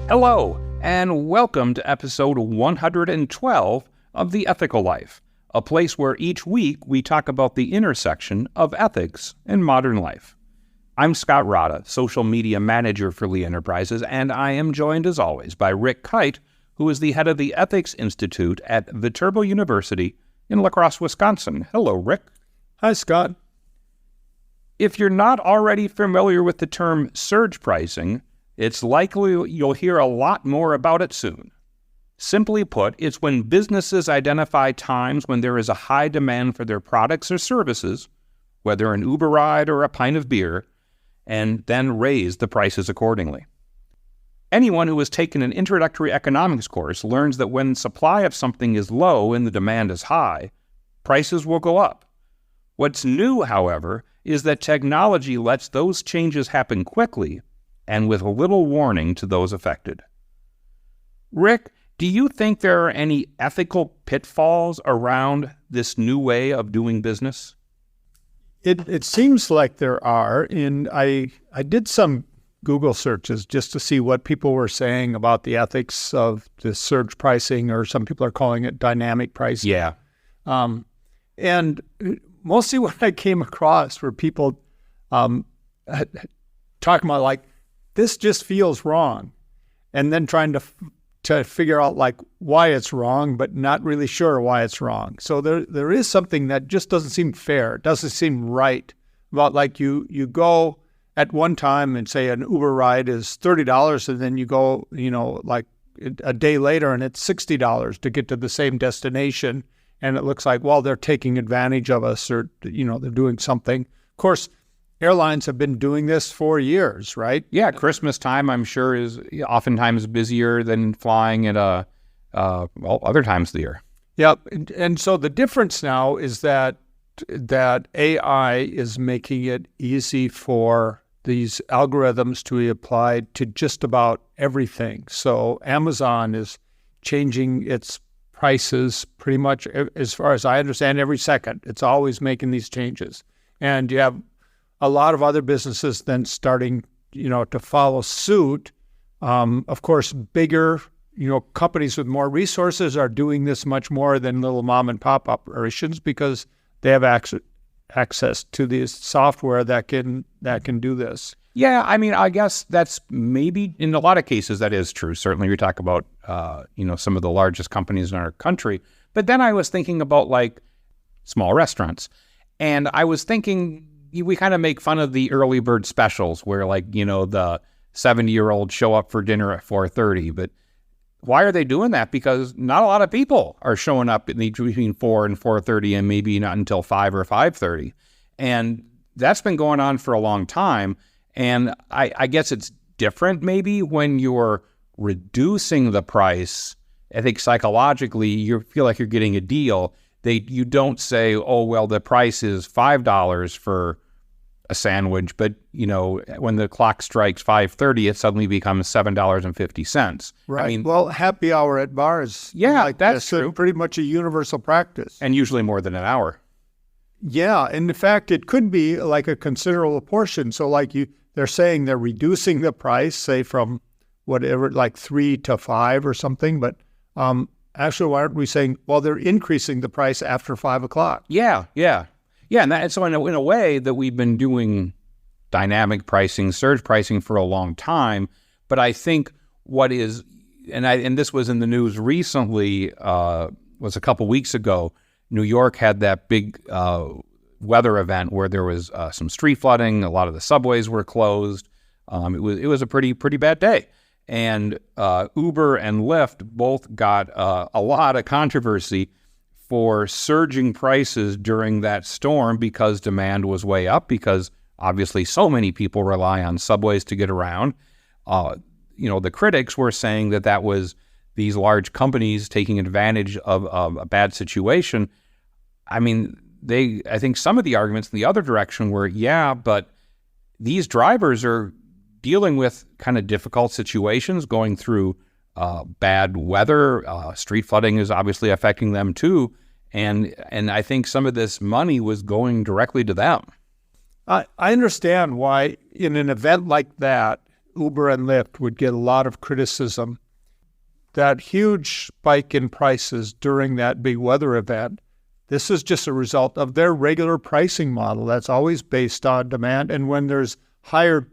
Hello, and welcome to episode 112 of The Ethical Life, a place where each week we talk about the intersection of ethics and modern life. I'm Scott Rada, social media manager for Lee Enterprises, and I am joined as always by Rick Kyte, who is the head of the Ethics Institute at Viterbo University in La Crosse, Wisconsin. Hello, Rick. Hi, Scott. If you're not already familiar with the term surge pricing, it's likely you'll hear a lot more about it soon. Simply put, it's when businesses identify times when there is a high demand for their products or services, whether an Uber ride or a pint of beer, and then raise the prices accordingly. Anyone who has taken an introductory economics course learns that when supply of something is low and the demand is high, prices will go up. What's new, however, is that technology lets those changes happen quickly and with little warning to those affected. Rick, do you think there are any ethical pitfalls around this new way of doing business? It seems like there are, and I did some Google searches just to see what people were saying about the ethics of the surge pricing, or some people are calling it dynamic pricing. Yeah. And mostly what I came across were people talking about like, this just feels wrong, and then trying to figure out like why it's wrong, but not really sure why it's wrong. So there is something that just doesn't seem fair. It doesn't seem right about like you go at one time and say an Uber ride is $30, and then you go, like a day later and it's $60 to get to the same destination. And it looks like, well, they're taking advantage of us, or, they're doing something. Of course, airlines have been doing this for years, right? Yeah, Christmas time, I'm sure, is oftentimes busier than flying at other times of the year. Yep. And so the difference now is that AI is making it easy for these algorithms to be applied to just about everything. So Amazon is changing its prices pretty much, as far as I understand, every second. It's always making these changes. And you have a lot of other businesses then starting, to follow suit. Of course, bigger, companies with more resources are doing this much more than little mom and pop operations, because they have access to this software that can do this. Yeah, I mean, I guess that's maybe, in a lot of cases, that is true. Certainly, we talk about, some of the largest companies in our country. But then I was thinking about, like, small restaurants. And I was thinking, we kind of make fun of the early bird specials where, like, the 70-year-olds show up for dinner at 4:30. But why are they doing that? Because not a lot of people are showing up between 4 and 4:30, and maybe not until 5 or 5:30. And that's been going on for a long time. And I guess it's different maybe when you're reducing the price. I think psychologically you feel like you're getting a deal. You don't say, oh, well, the price is $5 for a sandwich, but, when the clock strikes 5:30, it suddenly becomes $7.50. Right. I mean, well, happy hour at bars. Yeah, that's true. Pretty much a universal practice. And usually more than an hour. Yeah. And in fact, it could be like a considerable portion. So like they're saying they're reducing the price, say from whatever, like 3 to 5 or something. But actually, why aren't we saying, well, they're increasing the price after 5 o'clock? Yeah. And so in a way that we've been doing dynamic pricing, surge pricing for a long time. But I think what is, and this was in the news recently, was a couple weeks ago, New York had that big weather event where there was some street flooding. A lot of the subways were closed. It was a pretty bad day. And Uber and Lyft both got a lot of controversy for surging prices during that storm because demand was way up, because obviously so many people rely on subways to get around. The critics were saying that was these large companies taking advantage of a bad situation. I mean, I think some of the arguments in the other direction were, yeah, but these drivers are dealing with kind of difficult situations, going through bad weather. Street flooding is obviously affecting them too. And I think some of this money was going directly to them. I understand why in an event like that, Uber and Lyft would get a lot of criticism. That huge spike in prices during that big weather event, this is just a result of their regular pricing model that's always based on demand. And when there's higher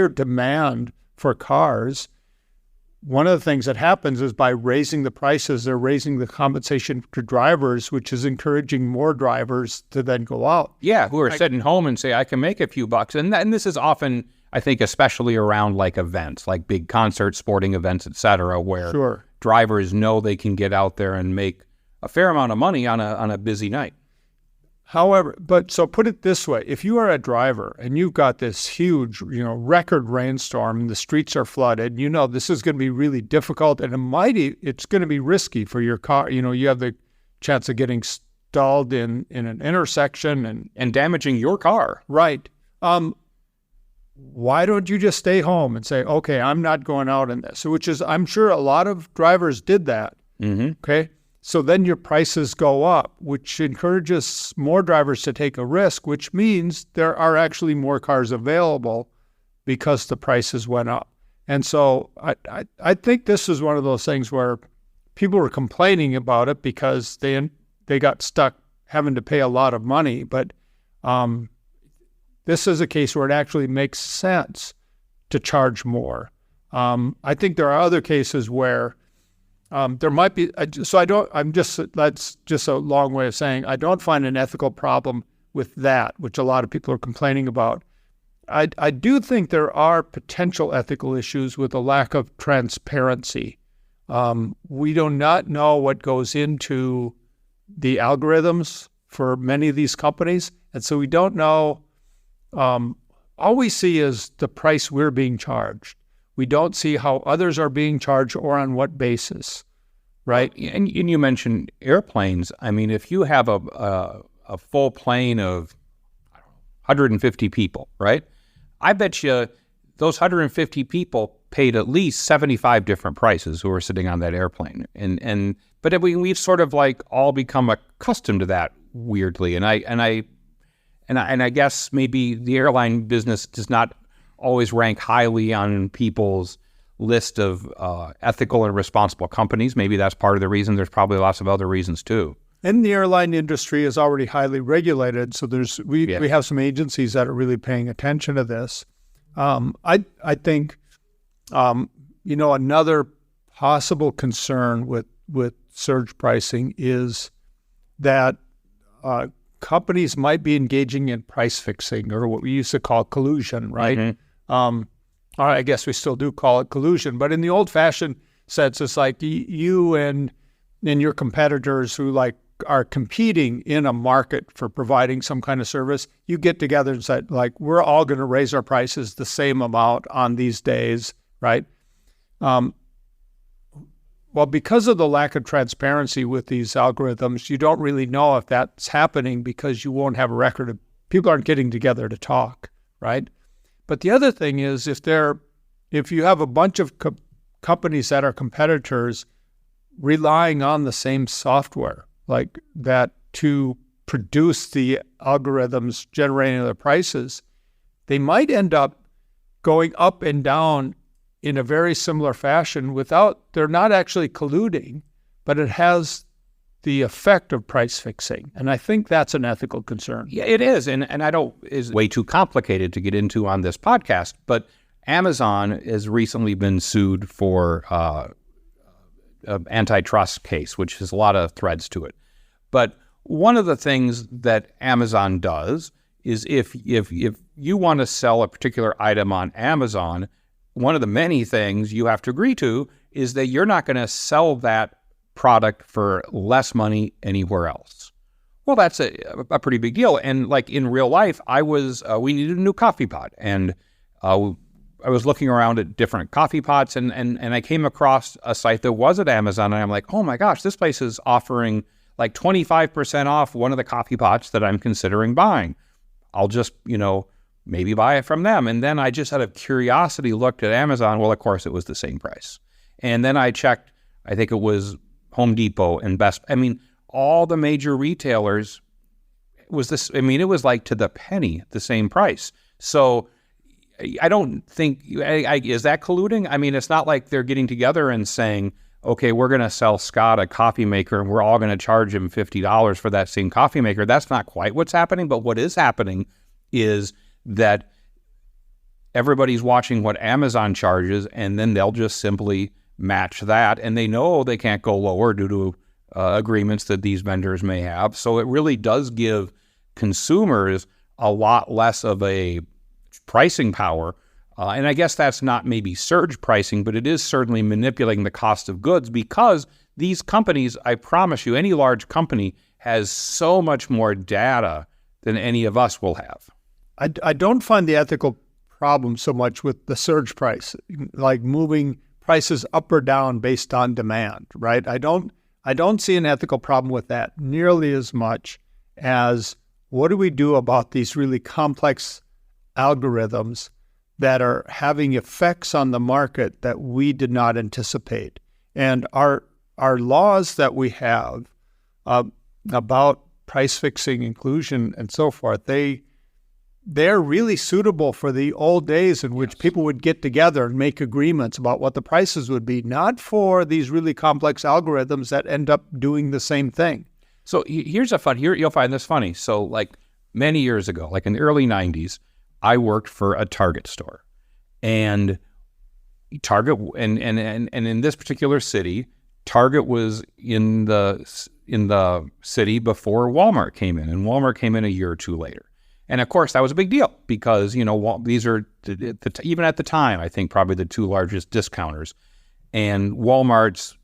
demand for cars, one of the things that happens is by raising the prices, they're raising the compensation to drivers, which is encouraging more drivers to then go out. Yeah, who are sitting home and say, I can make a few bucks. And this is often, I think, especially around like events, like big concerts, sporting events, et cetera, where drivers know they can get out there and make a fair amount of money on a busy night. However, so put it this way, if you are a driver and you've got this huge, record rainstorm and the streets are flooded, this is going to be really difficult and it's going to be risky for your car. You have the chance of getting stalled in an intersection and damaging your car. Right. Why don't you just stay home and say, okay, I'm not going out in this, which is, I'm sure a lot of drivers did that. Mm-hmm. Okay. So then your prices go up, which encourages more drivers to take a risk, which means there are actually more cars available because the prices went up. And so I think this is one of those things where people were complaining about it because they got stuck having to pay a lot of money. But this is a case where it actually makes sense to charge more. I think there are other cases where there might be, that's just a long way of saying I don't find an ethical problem with that, which a lot of people are complaining about. I do think there are potential ethical issues with a lack of transparency. We do not know what goes into the algorithms for many of these companies, and so we don't know. All we see is the price we're being charged. We don't see how others are being charged or on what basis, right? And you mentioned airplanes. I mean, if you have a full plane of 150 people, right? I bet you those 150 people paid at least 75 different prices who were sitting on that airplane. But we've sort of like all become accustomed to that weirdly. And I guess maybe the airline business does not always rank highly on people's list of ethical and responsible companies. Maybe that's part of the reason. There's probably lots of other reasons too. And the airline industry is already highly regulated, so we have some agencies that are really paying attention to this. I think another possible concern with surge pricing is that companies might be engaging in price fixing, or what we used to call collusion, right? Mm-hmm. I guess we still do call it collusion, but in the old-fashioned sense, it's like you and your competitors who are competing in a market for providing some kind of service, you get together and say, we're all going to raise our prices the same amount on these days, right? Well, because of the lack of transparency with these algorithms, you don't really know if that's happening because you won't have a record of people aren't getting together to talk, right? But the other thing is if you have a bunch of companies that are competitors relying on the same software like that to produce the algorithms generating the prices, they might end up going up and down in a very similar fashion they're not actually colluding, but it has the effect of price fixing. And I think that's an ethical concern. Yeah, it is. And is way too complicated to get into on this podcast, but Amazon has recently been sued for an antitrust case, which has a lot of threads to it. But one of the things that Amazon does is if you want to sell a particular item on Amazon, one of the many things you have to agree to is that you're not going to sell that product for less money anywhere else. Well, that's a pretty big deal. And like in real life, we needed a new coffee pot, and I was looking around at different coffee pots, and I came across a site that was at Amazon, and I'm like, oh my gosh, this place is offering like 25% off one of the coffee pots that I'm considering buying. I'll just, maybe buy it from them. And then I just out of curiosity looked at Amazon. Well, of course, it was the same price. And then I checked, I think it was Home Depot and all the major retailers it was like to the penny, the same price. So I don't think, is that colluding? I mean, it's not like they're getting together and saying, okay, we're going to sell Scott a coffee maker and we're all going to charge him $50 for that same coffee maker. That's not quite what's happening. But what is happening is that everybody's watching what Amazon charges, and then they'll just simply match that. And they know they can't go lower due to agreements that these vendors may have. So it really does give consumers a lot less of a pricing power. And I guess that's not maybe surge pricing, but it is certainly manipulating the cost of goods, because these companies, I promise you, any large company has so much more data than any of us will have. I don't find the ethical problem so much with the surge price, like moving prices up or down based on demand, right? I don't see an ethical problem with that nearly as much as what do we do about these really complex algorithms that are having effects on the market that we did not anticipate. And our laws that we have about price fixing, inclusion, and so forth, they're really suitable for the old days in which people would get together and make agreements about what the prices would be, not for these really complex algorithms that end up doing the same thing. So here's you'll find this funny. So like many years ago, like in the early 90s, I worked for a Target store, and Target, and in this particular city, Target was in the city before Walmart came in, and Walmart came in a year or two later. And of course, that was a big deal because, these are, even at the time, I think probably the two largest discounters. And Walmart's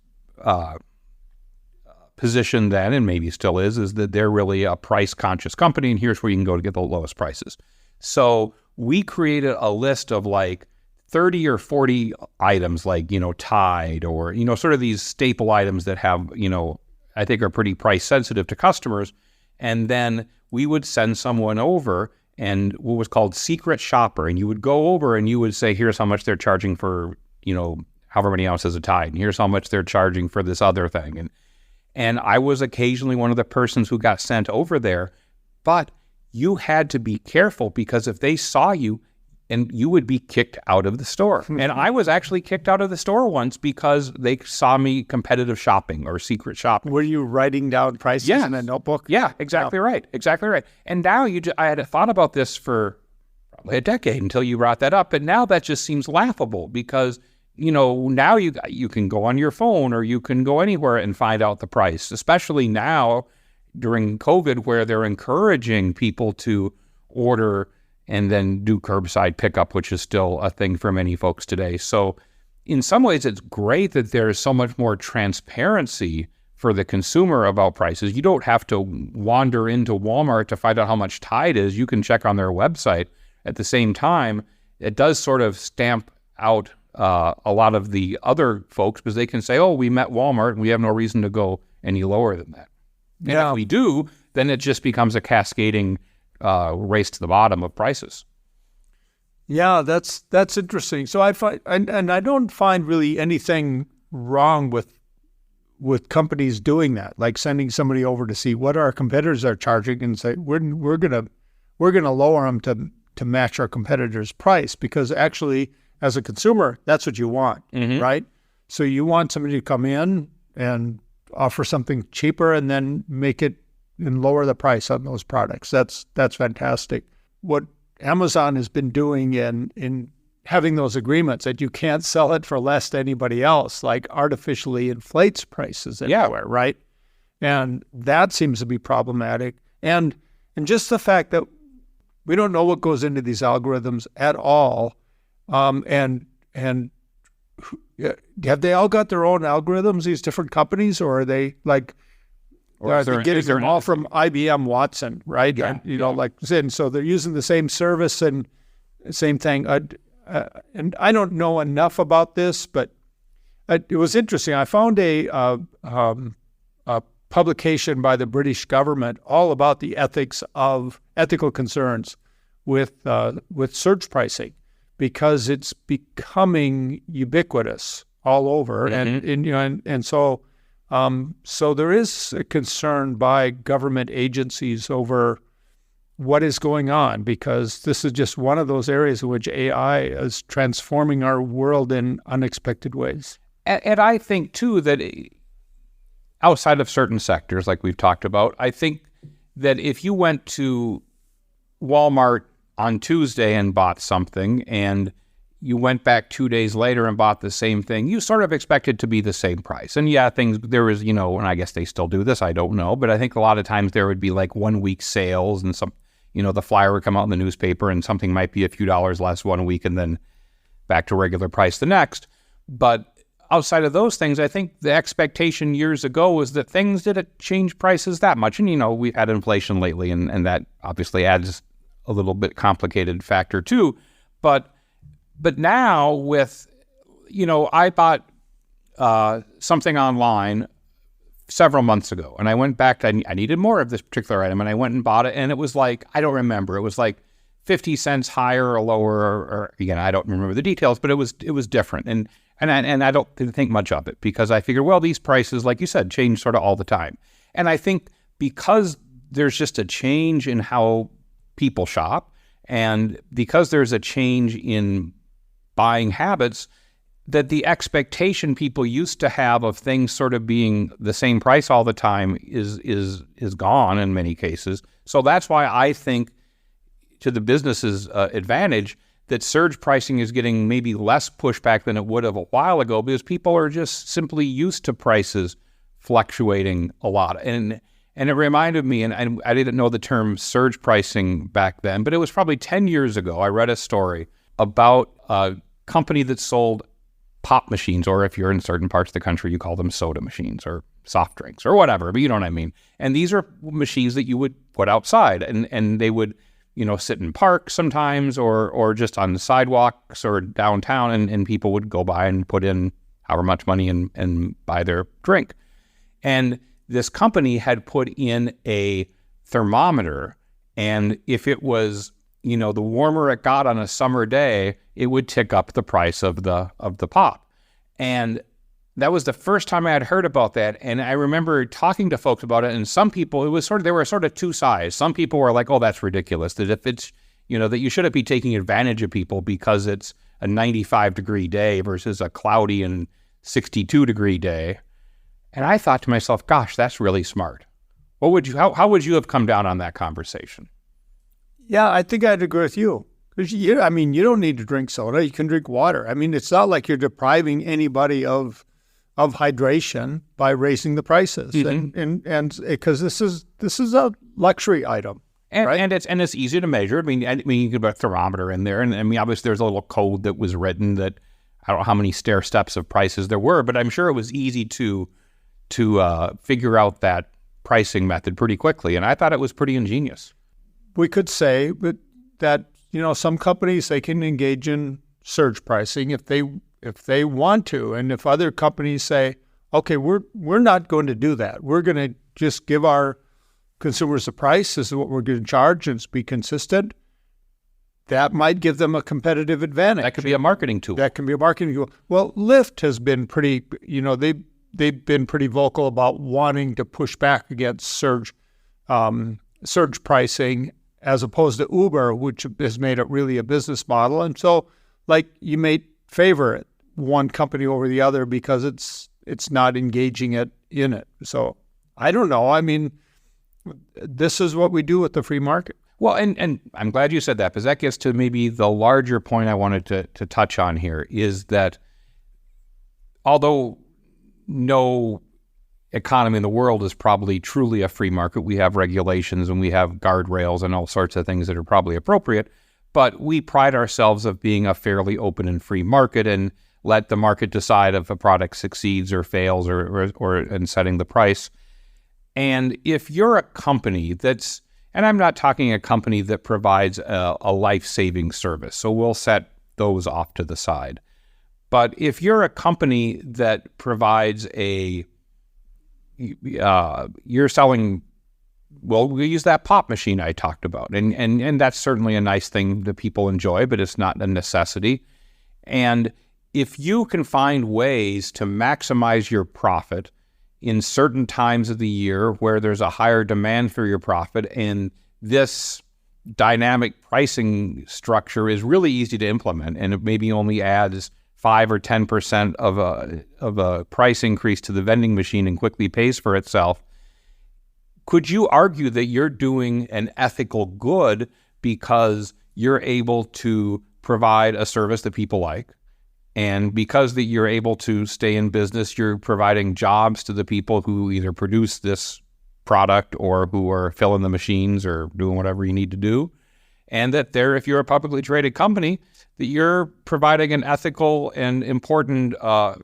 position then, and maybe still is that they're really a price-conscious company, and here's where you can go to get the lowest prices. So we created a list of like 30 or 40 items, like, Tide, or, sort of these staple items that have, I think are pretty price sensitive to customers. And then we would send someone over, and what was called secret shopper. And you would go over and you would say, here's how much they're charging for, however many ounces of Tide. And here's how much they're charging for this other thing. And I was occasionally one of the persons who got sent over there, but you had to be careful, because if they saw you, and you would be kicked out of the store. And I was actually kicked out of the store once because they saw me competitive shopping or secret shopping. Were you writing down prices in a notebook? Yeah, exactly right. Exactly right. And now I had thought about this for probably a decade until you brought that up. But now that just seems laughable, because, now you can go on your phone or you can go anywhere and find out the price, especially now during COVID, where they're encouraging people to order and then do curbside pickup, which is still a thing for many folks today. So in some ways, it's great that there's so much more transparency for the consumer about prices. You don't have to wander into Walmart to find out how much Tide is. You can check on their website. At the same time, it does sort of stamp out a lot of the other folks, because they can say, oh, we met Walmart and we have no reason to go any lower than that. Yeah. And if we do, then it just becomes a cascading race to the bottom of prices. Yeah, that's interesting. So I find, and I don't find really anything wrong with companies doing that, like sending somebody over to see what our competitors are charging and say we're gonna lower them to match our competitors' price, because actually, as a consumer, that's what you want, right? So you want somebody to come in and offer something cheaper and then make it and lower the price on those products. That's fantastic. What Amazon has been doing in having those agreements that you can't sell it for less to anybody else, like artificially inflates prices everywhere, right? And that seems to be problematic. And just the fact that we don't know what goes into these algorithms at all, and have they all got their own algorithms, these different companies, or are they like? Or are they getting them all from IBM Watson, right? Yeah, and so they're using the same service and same thing. And I don't know enough about this, but it was interesting. I found a publication by the British government all about the ethical concerns with surge pricing, because it's becoming ubiquitous all over, and so. So there is a concern by government agencies over what is going on, because this is just one of those areas in which AI is transforming our world in unexpected ways. And I think, too, that outside of certain sectors, like we've talked about, I think that if you went to Walmart on Tuesday and bought something, and you went back 2 days later and bought the same thing, you sort of expect it to be the same price. And yeah, there was, and I guess they still do this, I don't know, but I think a lot of times there would be like 1 week sales, and some, the flyer would come out in the newspaper and something might be a few dollars less 1 week and then back to regular price the next. But outside of those things, I think the expectation years ago was that things didn't change prices that much. And, we've had inflation lately, and that obviously adds a little bit complicated factor too. But now with, I bought something online several months ago, and I went back, I needed more of this particular item, and I went and bought it, and it was like, I don't remember, it was like 50 cents higher or lower, or again, I don't remember the details, but it was different. And I don't think much of it, because I figured, well, these prices, like you said, change sort of all the time. And I think because there's just a change in how people shop, and because there's a change in buying habits, that the expectation people used to have of things sort of being the same price all the time is gone in many cases. So that's why I think, to the business's advantage, that surge pricing is getting maybe less pushback than it would have a while ago, because people are just simply used to prices fluctuating a lot. And it reminded me, and I didn't know the term surge pricing back then, but it was probably 10 years ago, I read a story about a company that sold pop machines, or if you're in certain parts of the country, you call them soda machines or soft drinks or whatever, but you know what I mean. And these are machines that you would put outside, and they would, sit in parks sometimes, or just on the sidewalks or downtown, and people would go by and put in however much money and buy their drink. And this company had put in a thermometer, and if it was, the warmer it got on a summer day, it would tick up the price of the pop. And that was the first time I had heard about that. And I remember talking to folks about it, and some people, there were sort of two sides. Some people were like, oh, that's ridiculous, that if it's, that you shouldn't be taking advantage of people because it's a 95-degree day versus a cloudy and 62-degree day. And I thought to myself, gosh, that's really smart. How would you have come down on that conversation? Yeah, I think I'd agree with you. Because you don't need to drink soda. You can drink water. It's not like you're depriving anybody of hydration by raising the prices, mm-hmm. and because this is a luxury item, right? And it's easy to measure. You could put a thermometer in there, and obviously there's a little code that was written that I don't know how many stair steps of prices there were, but I'm sure it was easy to figure out that pricing method pretty quickly, and I thought it was pretty ingenious. We could say that some companies, they can engage in surge pricing if they want to, and if other companies say, okay, we're not going to do that, we're going to just give our consumers a price, this is what we're going to charge, and be consistent, that might give them a competitive advantage. That could be a marketing tool. That can be a marketing tool. Well, Lyft has been pretty, they've been pretty vocal about wanting to push back against surge pricing, as opposed to Uber, which has made it really a business model. And so, you may favor one company over the other because it's not engaging in it. So I don't know. This is what we do with the free market. Well, and I'm glad you said that, because that gets to maybe the larger point I wanted to touch on here, is that although no economy in the world is probably truly a free market, we have regulations and we have guardrails and all sorts of things that are probably appropriate, but we pride ourselves of being a fairly open and free market, and let the market decide if a product succeeds or fails, or in setting the price. And if you're a company that's, and I'm not talking a company that provides a life-saving service, so we'll set those off to the side. But if you're a company that provides you're selling, well, we'll use that pop machine I talked about, and that's certainly a nice thing that people enjoy, but it's not a necessity. And if you can find ways to maximize your profit in certain times of the year where there's a higher demand for your profit, and this dynamic pricing structure is really easy to implement, and it maybe only adds 5 or 10% of a price increase to the vending machine and quickly pays for itself. Could you argue that you're doing an ethical good because you're able to provide a service that people like, and because that you're able to stay in business, you're providing jobs to the people who either produce this product or who are filling the machines or doing whatever you need to do, and that if you're a publicly traded company, that you're providing an ethical and important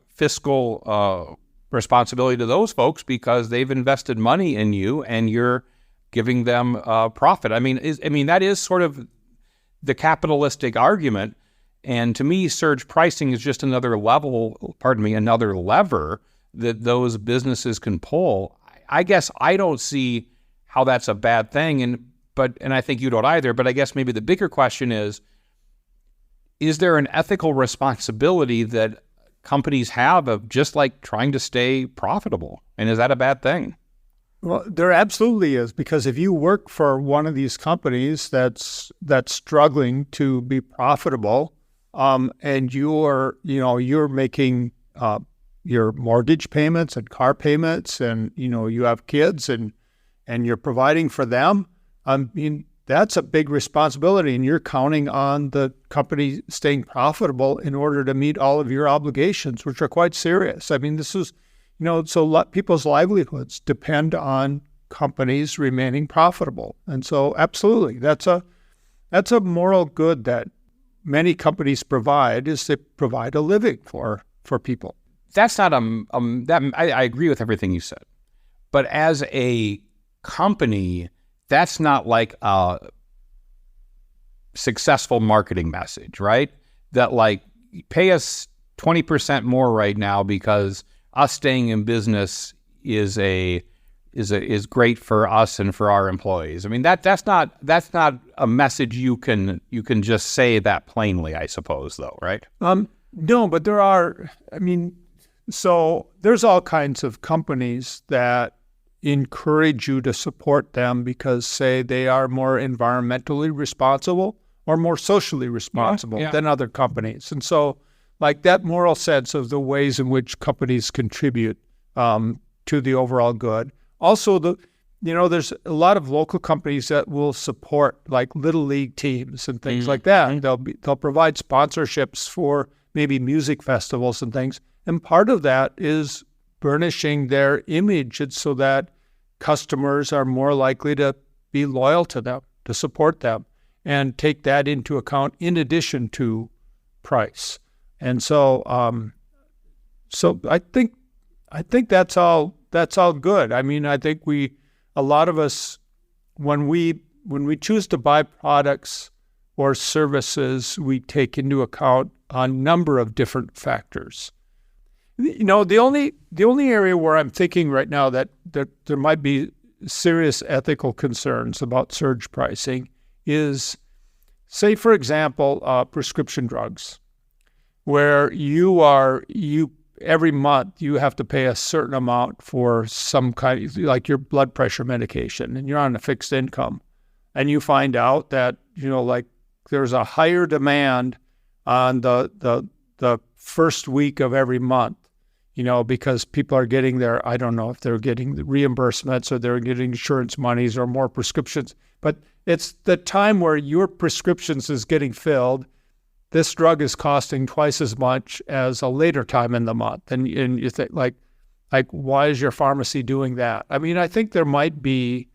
fiscal responsibility to those folks because they've invested money in you and you're giving them profit. I mean, that is sort of the capitalistic argument. And to me, surge pricing is just another lever that those businesses can pull. I guess I don't see how that's a bad thing, and I think you don't either. But I guess maybe the bigger question is there an ethical responsibility that companies have of just like trying to stay profitable? And is that a bad thing? Well, there absolutely is, because if you work for one of these companies that's struggling to be profitable, and you're making your mortgage payments and car payments, and you have kids and you're providing for them, I mean, that's a big responsibility, and you're counting on the company staying profitable in order to meet all of your obligations, which are quite serious. I mean, this is, so people's livelihoods depend on companies remaining profitable. And so absolutely, that's a moral good that many companies provide, is they provide a living for people. That's not I agree with everything you said, but as a company, that's not like a successful marketing message, right? That like, pay us 20% more right now because us staying in business is great for us and for our employees. I mean, that's not a message you can just say that plainly, I suppose, though, right? No, but there are. I mean, so there's all kinds of companies that encourage you to support them because, say, they are more environmentally responsible or more socially responsible than other companies. And so, like, that moral sense of the ways in which companies contribute to the overall good. Also, there's a lot of local companies that will support like little league teams and things like that. They'll provide sponsorships for maybe music festivals and things. And part of that is burnishing their image, so that customers are more likely to be loyal to them, to support them, and take that into account in addition to price. And so, I think that's all good. I mean, I think a lot of us, when we choose to buy products or services, we take into account a number of different factors. The only area where I'm thinking right now that there might be serious ethical concerns about surge pricing is, say, for example, prescription drugs, where every month you have to pay a certain amount for some kind of, like your blood pressure medication, and you're on a fixed income, and you find out that like there's a higher demand on the first week of every month, because people are getting I don't know if they're getting the reimbursements or they're getting insurance monies or more prescriptions, but it's the time where your prescriptions is getting filled. This drug is costing twice as much as a later time in the month. And you think, like, why is your pharmacy doing that? I mean, I think there might be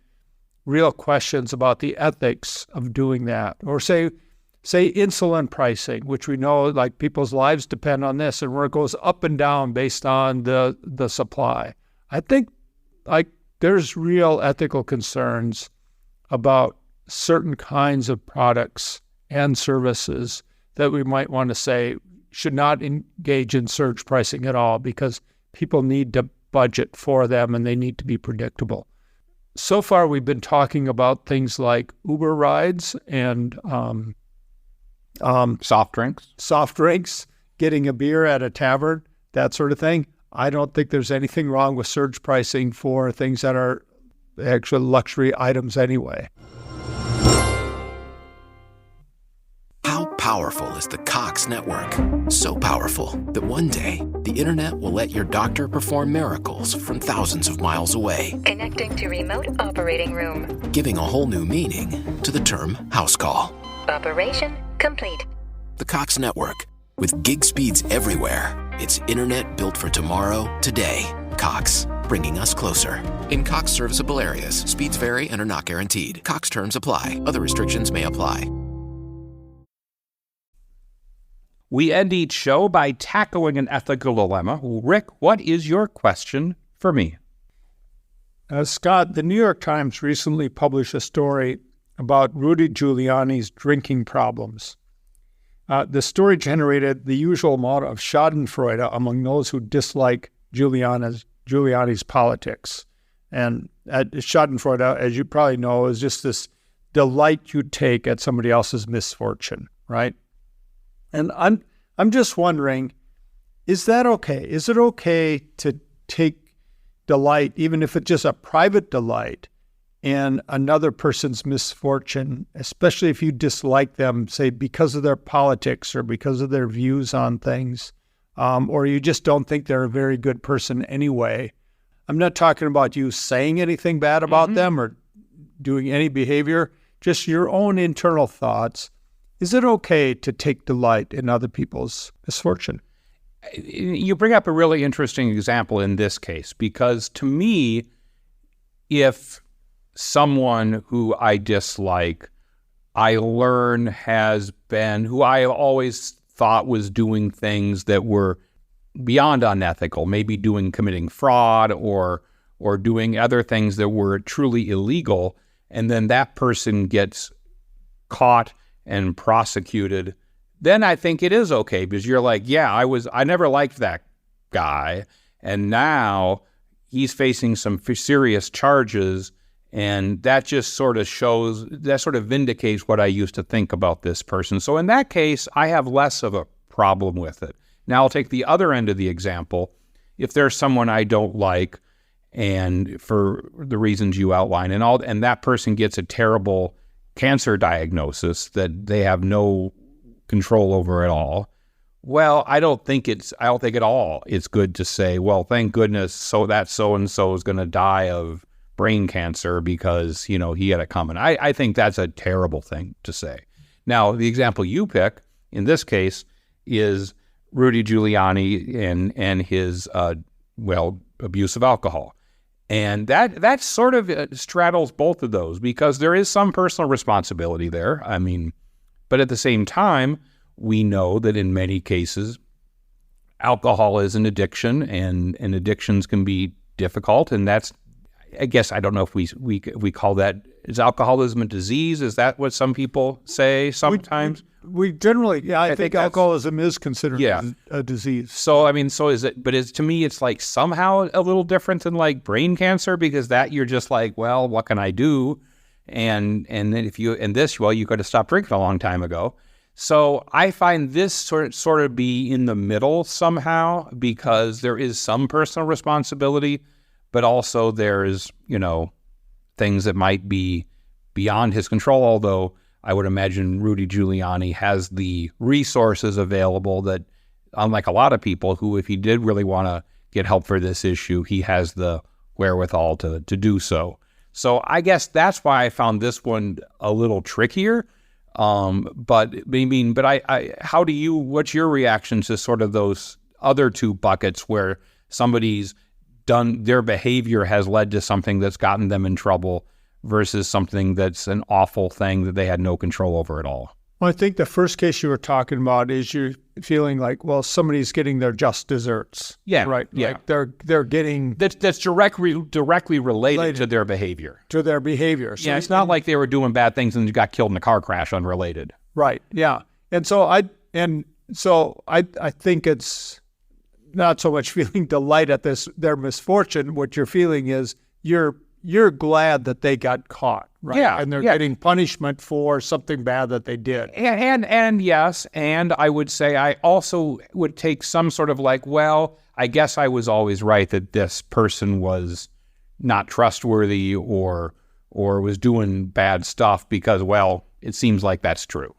real questions about the ethics of doing that. Or say insulin pricing, which we know, like, people's lives depend on this, and where it goes up and down based on the supply. I think, like, there's real ethical concerns about certain kinds of products and services that we might want to say should not engage in surge pricing at all, because people need to budget for them and they need to be predictable. So far, we've been talking about things like Uber rides and soft drinks, getting a beer at a tavern, that sort of thing. I don't think there's anything wrong with surge pricing for things that are actual luxury items anyway. powerful is the Cox network. So powerful that one day, the internet will let your doctor perform miracles from thousands of miles away. Connecting to remote operating room. Giving a whole new meaning to the term house call. Operation complete. The Cox network. With gig speeds everywhere, it's internet built for tomorrow, today. Cox, bringing us closer. In Cox serviceable areas, speeds vary and are not guaranteed. Cox terms apply. Other restrictions may apply. We end each show by tackling an ethical dilemma. Rick, what is your question for me? Scott, the New York Times recently published a story about Rudy Giuliani's drinking problems. The story generated the usual amount of schadenfreude among those who dislike Giuliani's politics. And schadenfreude, as you probably know, is just this delight you take at somebody else's misfortune, right? And I'm just wondering, is that okay? Is it okay to take delight, even if it's just a private delight, in another person's misfortune, especially if you dislike them, say, because of their politics or because of their views on things, or you just don't think they're a very good person anyway? I'm not talking about you saying anything bad about them or doing any behavior, just your own internal thoughts. Is it okay to take delight in other people's misfortune? You bring up a really interesting example in this case, because to me, if someone who I dislike, I learn has been, who I always thought was doing things that were beyond unethical, maybe committing fraud or doing other things that were truly illegal, and then that person gets caught and prosecuted, then I think it is okay, because you're like, yeah, I never liked that guy, and now he's facing some serious charges, and that just sort of shows, that sort of vindicates what I used to think about this person. So in that case, I have less of a problem with it. Now I'll take the other end of the example. If there's someone I don't like, and for the reasons you outline, and that person gets a terrible cancer diagnosis that they have no control over at all, well, I don't think at all it's good to say, well, thank goodness that so-and-so is going to die of brain cancer because, he had it coming. I think that's a terrible thing to say. Now, the example you pick in this case is Rudy Giuliani and his, abuse of alcohol. And that sort of straddles both of those, because there is some personal responsibility there. I mean, but at the same time, we know that in many cases, alcohol is an addiction, and addictions can be difficult. And that's, I guess, I don't know if we call that, is alcoholism a disease? Is that what some people say sometimes? We generally, I think alcoholism is considered a disease. So, is it, but to me, it's like somehow a little different than like brain cancer, because that you're just like, well, what can I do? And then you could have stopped drinking a long time ago. So I find this sort of be in the middle somehow, because there is some personal responsibility, but also there's, things that might be beyond his control, although I would imagine Rudy Giuliani has the resources available that, unlike a lot of people who, if he did really want to get help for this issue, he has the wherewithal to do so. So I guess that's why I found this one a little trickier. What's your reaction to sort of those other two buckets where somebody's done, their behavior has led to something that's gotten them in trouble versus something that's an awful thing that they had no control over at all? Well, I think the first case you were talking about is you're feeling like, well, somebody's getting their just desserts. Yeah. Right. Yeah. Like they're getting... That's directly related to their behavior. To their behavior. So it's not like they were doing bad things and got killed in a car crash unrelated. Right. Yeah. And so I think it's not so much feeling delight at their misfortune. What you're feeling is you're glad that they got caught, right? Yeah, and they're getting punishment for something bad that they did. And yes, and I would say I also would take some sort of like, well, I guess I was always right that this person was not trustworthy or was doing bad stuff because, well, it seems like that's true.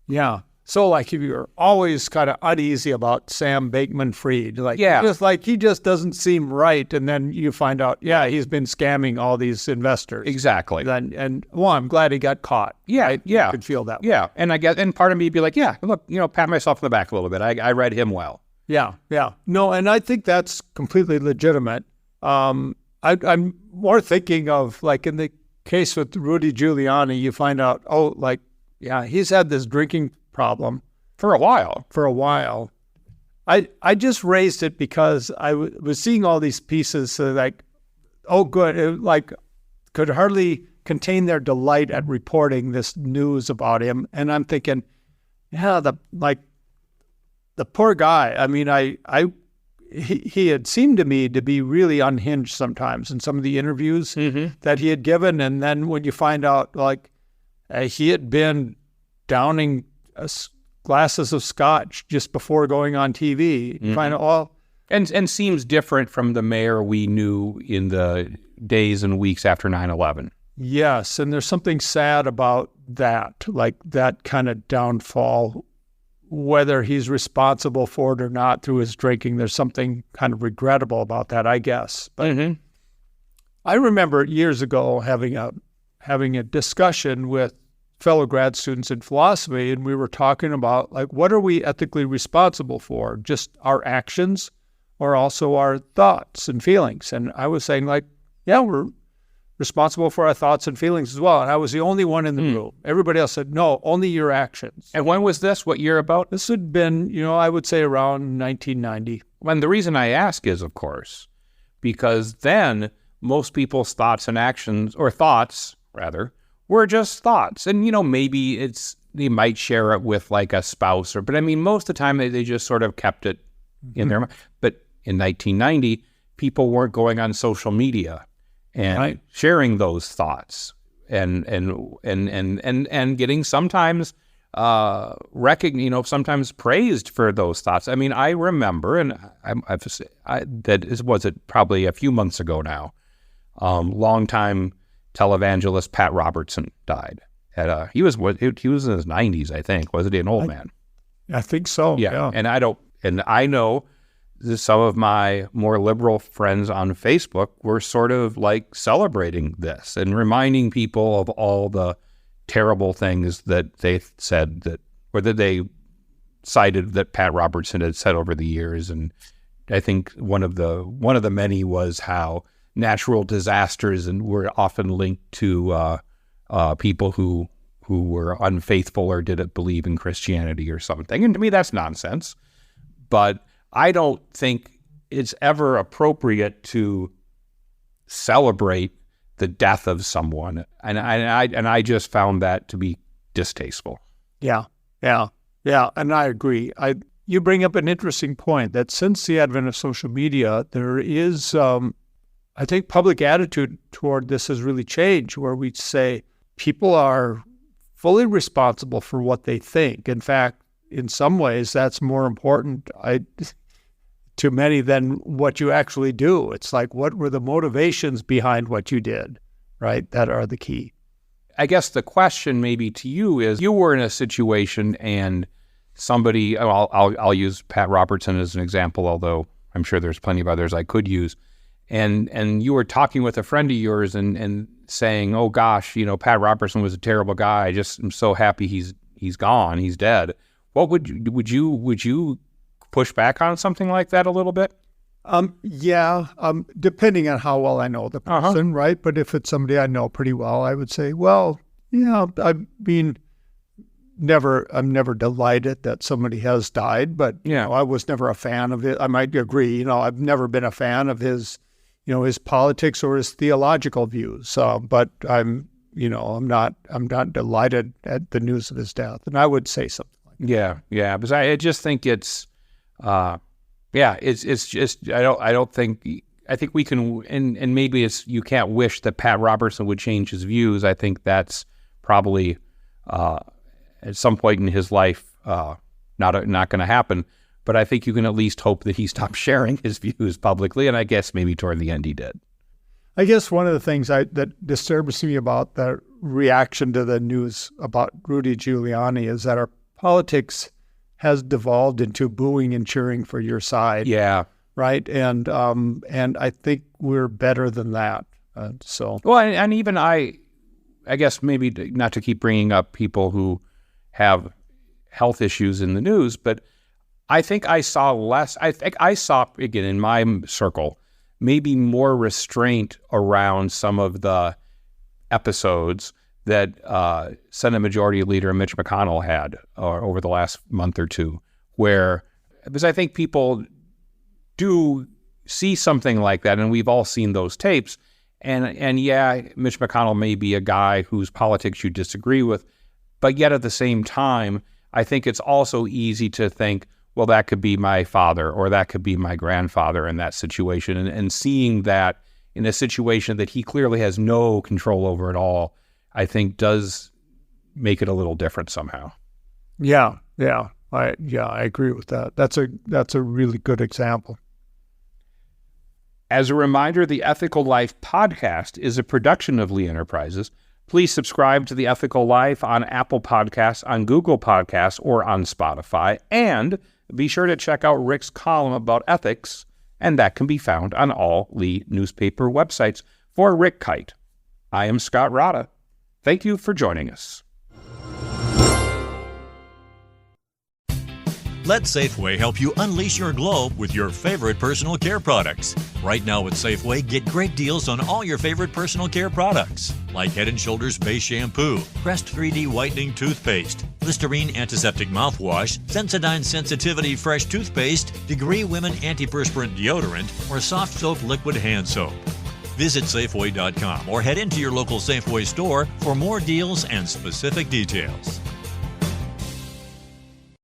Yeah. So, like, if you're always kind of uneasy about Sam Bankman-Fried, like, Yeah. just like he just doesn't seem right, and then you find out, yeah, he's been scamming all these investors. Exactly. And well, I'm glad he got caught. Yeah, right? yeah. You could feel that way. Yeah, and I guess, and part of me would be like, yeah, look, pat myself on the back a little bit. I read him well. Yeah. No, and I think that's completely legitimate. I'm more thinking of, like, in the case with Rudy Giuliani, you find out, he's had this drinking problem For a while. I just raised it because I was seeing all these pieces, so like, oh, good, could hardly contain their delight at reporting this news about him, and I'm thinking, yeah, the poor guy. I mean, he had seemed to me to be really unhinged sometimes in some of the interviews that he had given, and then when you find out, like, he had been downing glasses of scotch just before going on TV. You find out, And seems different from the mayor we knew in the days and weeks after 9/11. yes, and there's something sad about that, like that kind of downfall, whether he's responsible for it or not through his drinking. There's something kind of regrettable about that, I guess. But I remember years ago having a discussion with fellow grad students in philosophy, and we were talking about, like, what are we ethically responsible for? Just our actions, or also our thoughts and feelings? And I was saying, like, yeah, we're responsible for our thoughts and feelings as well. And I was the only one in the room. Everybody else said, no, only your actions. And when was this? What year about? This had been, I would say around 1990. And the reason I ask is, of course, because then most people's thoughts and actions, or thoughts, rather, were just thoughts. And, maybe they might share it with, like, a spouse, but I mean, most of the time they just sort of kept it in their mind. But in 1990, people weren't going on social media and sharing those thoughts and getting sometimes sometimes praised for those thoughts. I mean, I remember, and was it probably a few months ago now, longtime televangelist Pat Robertson died. He was in his 90s, I think. Wasn't he an old man? I think so. Yeah. And I know some of my more liberal friends on Facebook were sort of like celebrating this and reminding people of all the terrible things that they said that they cited that Pat Robertson had said over the years. And I think one of the many was how natural disasters and were often linked to people who were unfaithful or didn't believe in Christianity or something. And to me, that's nonsense. But I don't think it's ever appropriate to celebrate the death of someone, and I just found that to be distasteful. Yeah, and I agree. You bring up an interesting point that since the advent of social media, there is, I think, public attitude toward this has really changed, where we say people are fully responsible for what they think. In fact, in some ways, that's more important to many than what you actually do. It's like, what were the motivations behind what you did, right? That are the key. I guess the question maybe to you is, you were in a situation and somebody, I'll use Pat Robertson as an example, although I'm sure there's plenty of others I could use. And you were talking with a friend of yours and saying, oh gosh, Pat Robertson was a terrible guy. I just am so happy he's gone, he's dead. What would you push back on something like that a little bit? Depending on how well I know the person, right? But if it's somebody I know pretty well, I would say, well, yeah, I'm never delighted that somebody has died, but I was never a fan of it. I might agree, I've never been a fan of his, his politics or his theological views. But I'm not delighted at the news of his death, and I would say something like that. Yeah, because I just think it's just I think we can, and maybe you can't wish that Pat Robertson would change his views. I think that's probably at some point in his life not going to happen. But I think you can at least hope that he stops sharing his views publicly, and I guess maybe toward the end he did. I guess one of the things that disturbs me about the reaction to the news about Rudy Giuliani is that our politics has devolved into booing and cheering for your side. Yeah. Right. And I think we're better than that. Well, and even I guess maybe not to keep bringing up people who have health issues in the news, but I think I saw less. I think I saw, again, in my circle, maybe more restraint around some of the episodes that Senate Majority Leader Mitch McConnell had over the last month or two, because I think people do see something like that, and we've all seen those tapes. And yeah, Mitch McConnell may be a guy whose politics you disagree with, but yet at the same time, I think it's also easy to think, well, that could be my father or that could be my grandfather in that situation. And seeing that in a situation that he clearly has no control over at all, I think does make it a little different somehow. Yeah. I agree with that. That's a really good example. As a reminder, the Ethical Life podcast is a production of Lee Enterprises. Please subscribe to The Ethical Life on Apple Podcasts, on Google Podcasts, or on Spotify. And be sure to check out Rick's column about ethics, and that can be found on all Lee newspaper websites. For Rick Kyte, I am Scott Rada. Thank you for joining us. Let Safeway help you unleash your glow with your favorite personal care products. Right now at Safeway, get great deals on all your favorite personal care products, like Head & Shoulders Base Shampoo, Crest 3D Whitening Toothpaste, Listerine Antiseptic Mouthwash, Sensodyne Sensitivity Fresh Toothpaste, Degree Women Antiperspirant Deodorant, or Soft Soap Liquid Hand Soap. Visit Safeway.com or head into your local Safeway store for more deals and specific details.